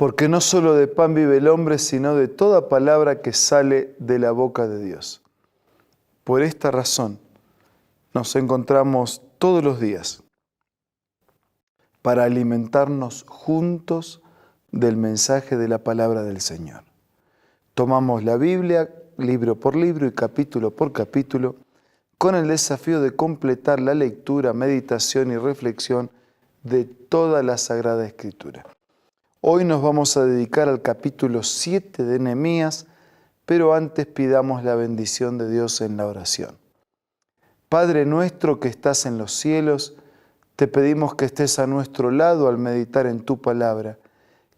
Porque no solo de pan vive el hombre, sino de toda palabra que sale de la boca de Dios. Por esta razón nos encontramos todos los días para alimentarnos juntos del mensaje de la palabra del Señor. Tomamos la Biblia, libro por libro y capítulo por capítulo, con el desafío de completar la lectura, meditación y reflexión de toda la Sagrada Escritura. Hoy nos vamos a dedicar al capítulo 7 de Nehemías, pero antes pidamos la bendición de Dios en la oración. Padre nuestro que estás en los cielos, te pedimos que estés a nuestro lado al meditar en tu palabra,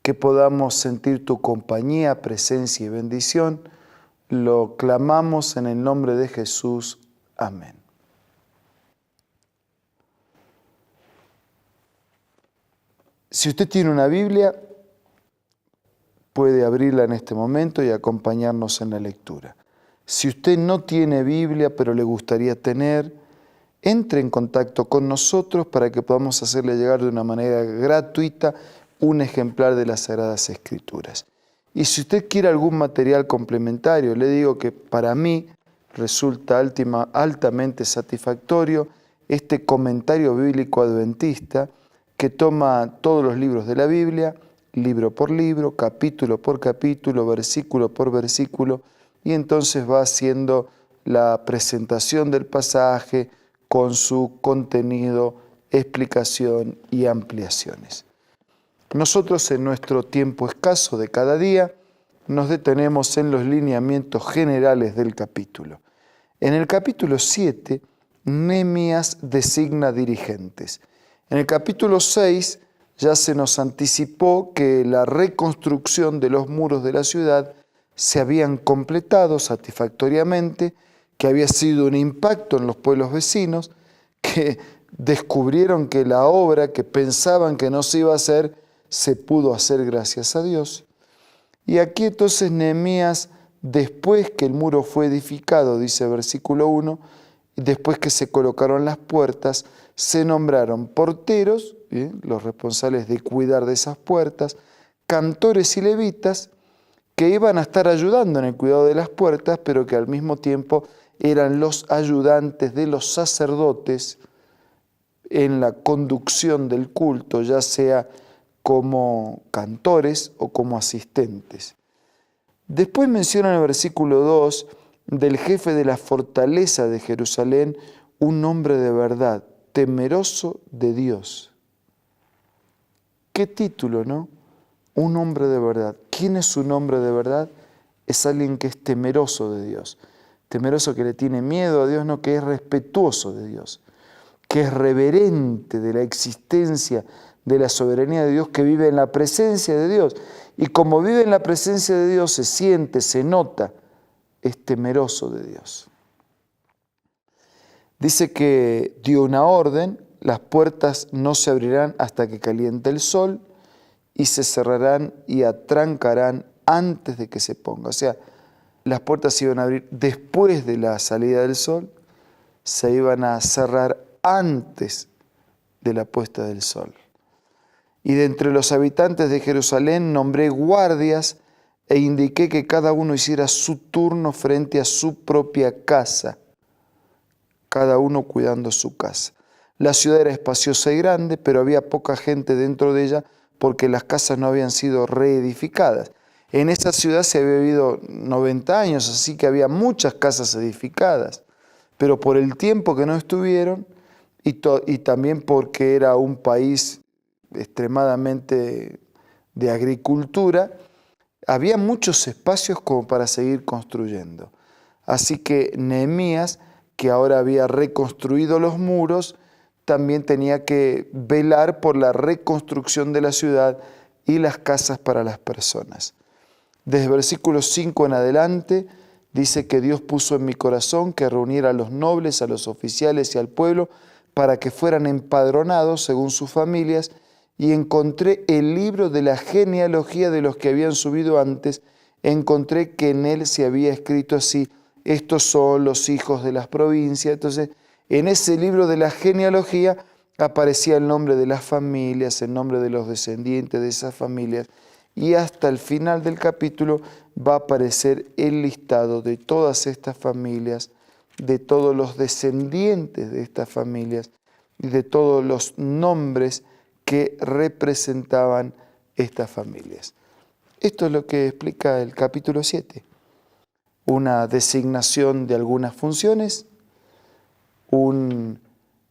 que podamos sentir tu compañía, presencia y bendición. Lo clamamos en el nombre de Jesús. Amén. Si usted tiene una Biblia, puede abrirla en este momento y acompañarnos en la lectura. Si usted no tiene Biblia, pero le gustaría tener, entre en contacto con nosotros para que podamos hacerle llegar de una manera gratuita un ejemplar de las Sagradas Escrituras. Y si usted quiere algún material complementario, le digo que para mí resulta altamente satisfactorio este comentario bíblico adventista que toma todos los libros de la Biblia, libro por libro, capítulo por capítulo, versículo por versículo, y entonces va haciendo la presentación del pasaje con su contenido, explicación y ampliaciones. Nosotros en nuestro tiempo escaso de cada día nos detenemos en los lineamientos generales del capítulo. En el capítulo 7, Nehemías designa dirigentes. En el capítulo 6 ya se nos anticipó que la reconstrucción de los muros de la ciudad se habían completado satisfactoriamente, que había sido un impacto en los pueblos vecinos, que descubrieron que la obra que pensaban que no se iba a hacer, se pudo hacer gracias a Dios. Y aquí entonces Nehemías, después que el muro fue edificado, dice versículo 1, después que se colocaron las puertas, se nombraron porteros, los responsables de cuidar de esas puertas, cantores y levitas, que iban a estar ayudando en el cuidado de las puertas, pero que al mismo tiempo eran los ayudantes de los sacerdotes en la conducción del culto, ya sea como cantores o como asistentes. Después menciona en el versículo 2 del jefe de la fortaleza de Jerusalén, un hombre de verdad, temeroso de Dios. ¿Qué título, no? Un hombre de verdad. ¿Quién es un hombre de verdad? Es alguien que es temeroso de Dios. Temeroso, que le tiene miedo a Dios, no, que es respetuoso de Dios, que es reverente de la existencia, de la soberanía de Dios, que vive en la presencia de Dios. Y como vive en la presencia de Dios, se siente, se nota, es temeroso de Dios. Dice que dio una orden: las puertas no se abrirán hasta que caliente el sol, y se cerrarán y atrancarán antes de que se ponga. O sea, las puertas se iban a abrir después de la salida del sol, se iban a cerrar antes de la puesta del sol. Y de entre los habitantes de Jerusalén nombré guardias e indiqué que cada uno hiciera su turno frente a su propia casa, cada uno cuidando su casa. La ciudad era espaciosa y grande, pero había poca gente dentro de ella porque las casas no habían sido reedificadas. En esa ciudad se había vivido 90 años, así que había muchas casas edificadas, pero por el tiempo que no estuvieron y también porque era un país extremadamente de agricultura, había muchos espacios como para seguir construyendo. Así que Nehemías, que ahora había reconstruido los muros, también tenía que velar por la reconstrucción de la ciudad y las casas para las personas. Desde versículo 5 en adelante dice que Dios puso en mi corazón que reuniera a los nobles, a los oficiales y al pueblo para que fueran empadronados según sus familias, y encontré el libro de la genealogía de los que habían subido antes. Encontré que en él se había escrito así: estos son los hijos de las provincias. Entonces, en ese libro de la genealogía aparecía el nombre de las familias, el nombre de los descendientes de esas familias, y hasta el final del capítulo va a aparecer el listado de todas estas familias, de todos los descendientes de estas familias y de todos los nombres que representaban estas familias. Esto es lo que explica el capítulo 7. Una designación de algunas funciones, un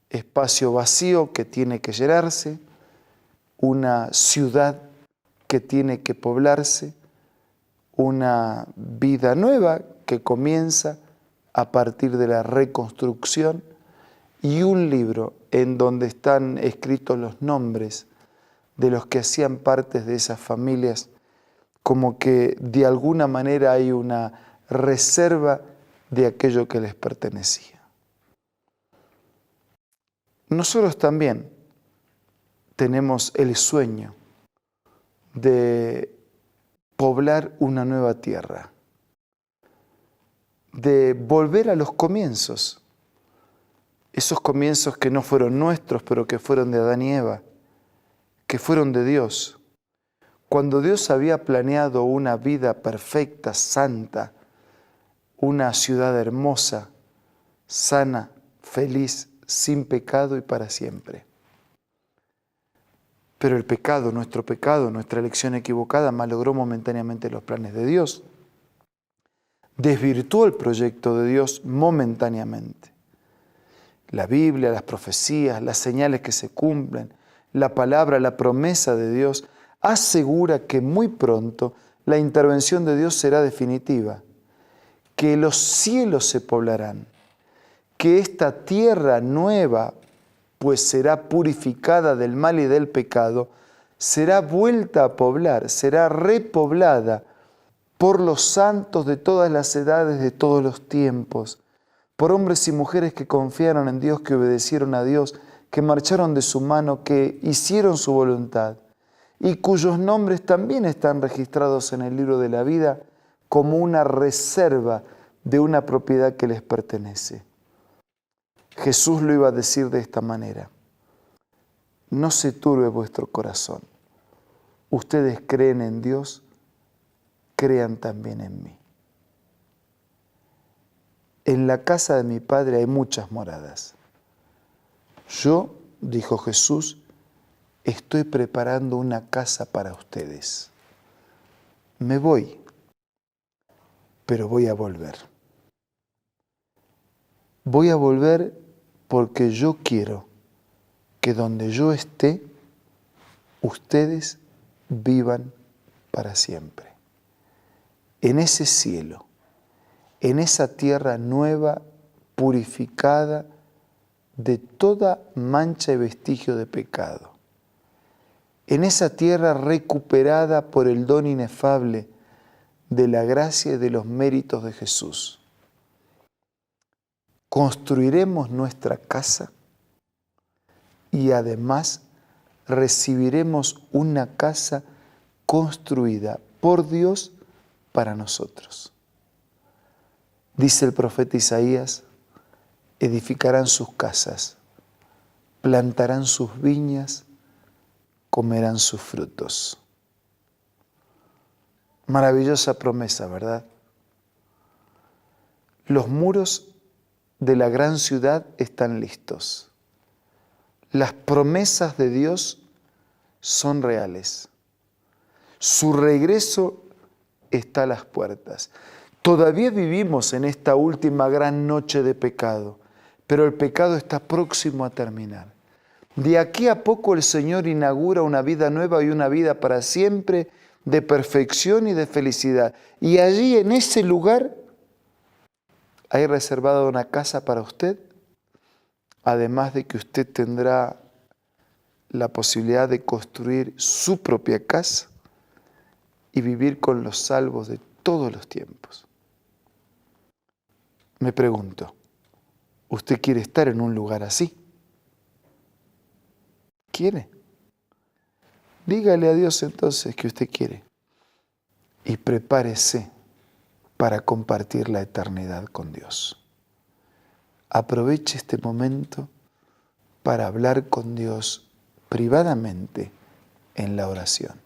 espacio vacío que tiene que llenarse, una ciudad que tiene que poblarse, una vida nueva que comienza a partir de la reconstrucción y un libro en donde están escritos los nombres de los que hacían parte de esas familias, como que de alguna manera hay una reserva de aquello que les pertenecía. Nosotros también tenemos el sueño de poblar una nueva tierra, de volver a los comienzos, esos comienzos que no fueron nuestros, pero que fueron de Adán y Eva, que fueron de Dios. Cuando Dios había planeado una vida perfecta, santa, una ciudad hermosa, sana, feliz, sin pecado y para siempre. Pero el pecado, nuestra elección equivocada, malogró momentáneamente los planes de Dios. Desvirtuó el proyecto de Dios momentáneamente. La Biblia, las profecías, las señales que se cumplen, la palabra, la promesa de Dios, asegura que muy pronto la intervención de Dios será definitiva, que los cielos se poblarán, que esta tierra nueva, pues será purificada del mal y del pecado, será vuelta a poblar, será repoblada por los santos de todas las edades, de todos los tiempos, por hombres y mujeres que confiaron en Dios, que obedecieron a Dios, que marcharon de su mano, que hicieron su voluntad y cuyos nombres también están registrados en el libro de la vida como una reserva de una propiedad que les pertenece. Jesús lo iba a decir de esta manera: no se turbe vuestro corazón. Ustedes creen en Dios, crean también en mí. En la casa de mi Padre hay muchas moradas. Yo, dijo Jesús, estoy preparando una casa para ustedes. Me voy, pero voy a volver. Voy a volver porque yo quiero que donde yo esté, ustedes vivan para siempre. En ese cielo, en esa tierra nueva, purificada de toda mancha y vestigio de pecado. En esa tierra recuperada por el don inefable de la gracia y de los méritos de Jesús. Construiremos nuestra casa y además recibiremos una casa construida por Dios para nosotros. Dice el profeta Isaías: edificarán sus casas, plantarán sus viñas, comerán sus frutos. Maravillosa promesa, ¿verdad? Los muros de la gran ciudad están listos. Las promesas de Dios son reales. Su regreso está a las puertas. Todavía vivimos en esta última gran noche de pecado, pero el pecado está próximo a terminar. De aquí a poco el Señor inaugura una vida nueva y una vida para siempre de perfección y de felicidad. Y allí, en ese lugar, hay reservada una casa para usted, además de que usted tendrá la posibilidad de construir su propia casa y vivir con los salvos de todos los tiempos. Me pregunto, ¿usted quiere estar en un lugar así? ¿Quiere? Dígale a Dios entonces que usted quiere y prepárese para compartir la eternidad con Dios. Aproveche este momento para hablar con Dios privadamente en la oración.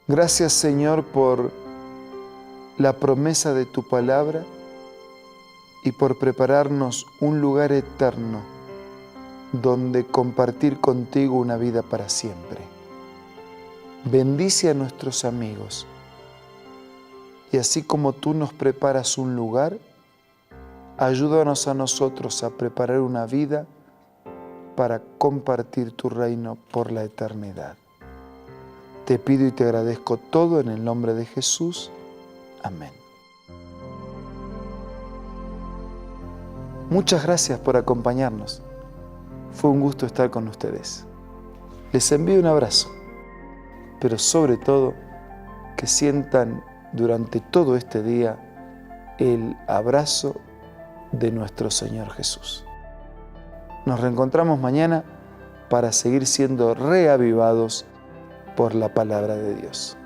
Gracias, Señor, por la promesa de tu palabra y por prepararnos un lugar eterno donde compartir contigo una vida para siempre. Bendice a nuestros amigos y así como tú nos preparas un lugar, ayúdanos a nosotros a preparar una vida para compartir tu reino por la eternidad. Te pido y te agradezco todo en el nombre de Jesús. Amén. Muchas gracias por acompañarnos. Fue un gusto estar con ustedes. Les envío un abrazo, pero sobre todo que sientan durante todo este día el abrazo de nuestro Señor Jesús. Nos reencontramos mañana para seguir siendo reavivados por la palabra de Dios.